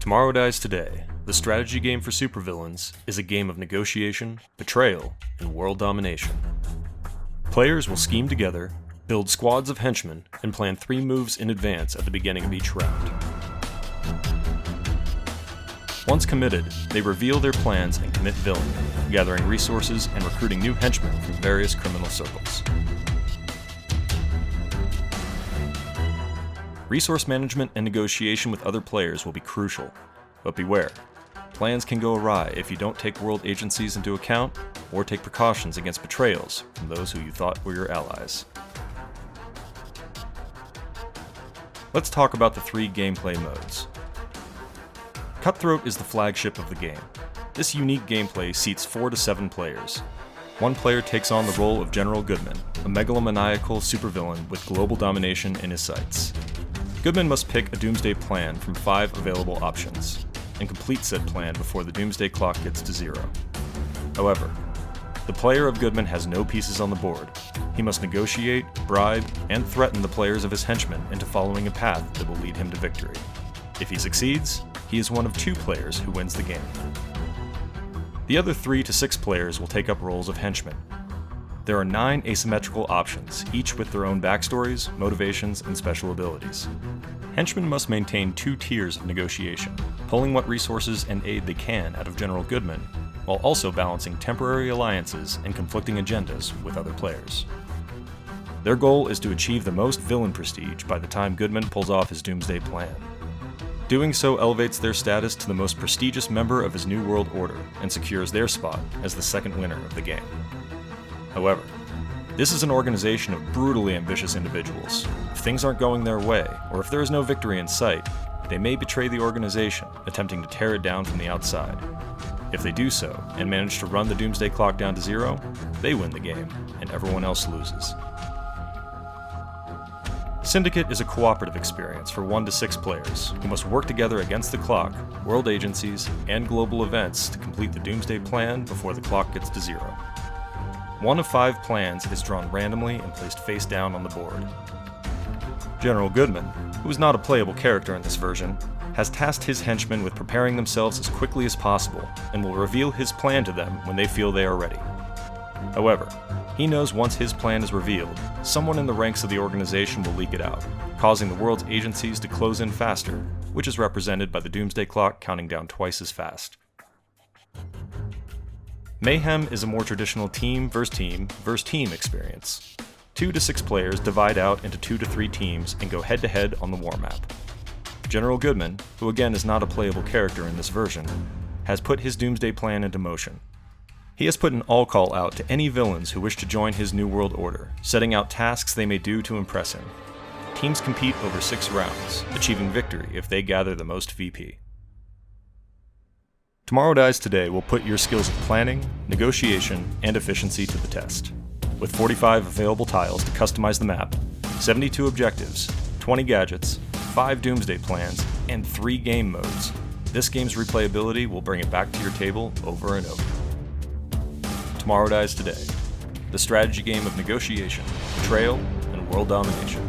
Tomorrow Dies Today, the strategy game for supervillains, is a game of negotiation, betrayal, and world domination. Players will scheme together, build squads of henchmen, and plan 3 moves in advance at the beginning of each round. Once committed, they reveal their plans and commit villainy, gathering resources and recruiting new henchmen from various criminal circles. Resource management and negotiation with other players will be crucial, but beware. Plans can go awry if you don't take world agencies into account or take precautions against betrayals from those who you thought were your allies. Let's talk about the 3 gameplay modes. Cutthroat is the flagship of the game. This unique gameplay seats 4 to 7 players. One player takes on the role of General Goodman, a megalomaniacal supervillain with global domination in his sights. Goodman must pick a doomsday plan from 5 available options, and complete said plan before the doomsday clock gets to 0. However, the player of Goodman has no pieces on the board. He must negotiate, bribe, and threaten the players of his henchmen into following a path that will lead him to victory. If he succeeds, he is one of 2 players who wins the game. The other 3 to 6 players will take up roles of henchmen. There are 9 asymmetrical options, each with their own backstories, motivations, and special abilities. Henchmen must maintain 2 tiers of negotiation, pulling what resources and aid they can out of General Goodman, while also balancing temporary alliances and conflicting agendas with other players. Their goal is to achieve the most villain prestige by the time Goodman pulls off his doomsday plan. Doing so elevates their status to the most prestigious member of his New World Order and secures their spot as the second winner of the game. However, this is an organization of brutally ambitious individuals. If things aren't going their way, or if there is no victory in sight, they may betray the organization, attempting to tear it down from the outside. If they do so, and manage to run the doomsday clock down to 0, they win the game, and everyone else loses. Syndicate is a cooperative experience for 1 to 6 players, who must work together against the clock, world agencies, and global events to complete the doomsday plan before the clock gets to 0. 1 of 5 plans is drawn randomly and placed face down on the board. General Goodman, who is not a playable character in this version, has tasked his henchmen with preparing themselves as quickly as possible and will reveal his plan to them when they feel they are ready. However, he knows once his plan is revealed, someone in the ranks of the organization will leak it out, causing the world's agencies to close in faster, which is represented by the doomsday clock counting down twice as fast. Mayhem is a more traditional team versus team experience. 2 to 6 players divide out into 2 to 3 teams and go head-to-head on the war map. General Goodman, who again is not a playable character in this version, has put his doomsday plan into motion. He has put an all-call out to any villains who wish to join his New World Order, setting out tasks they may do to impress him. Teams compete over 6 rounds, achieving victory if they gather the most VP. Tomorrow Dies Today will put your skills of planning, negotiation, and efficiency to the test. With 45 available tiles to customize the map, 72 objectives, 20 gadgets, 5 doomsday plans, and 3 game modes, this game's replayability will bring it back to your table over and over. Tomorrow Dies Today, the strategy game of negotiation, betrayal, and world domination.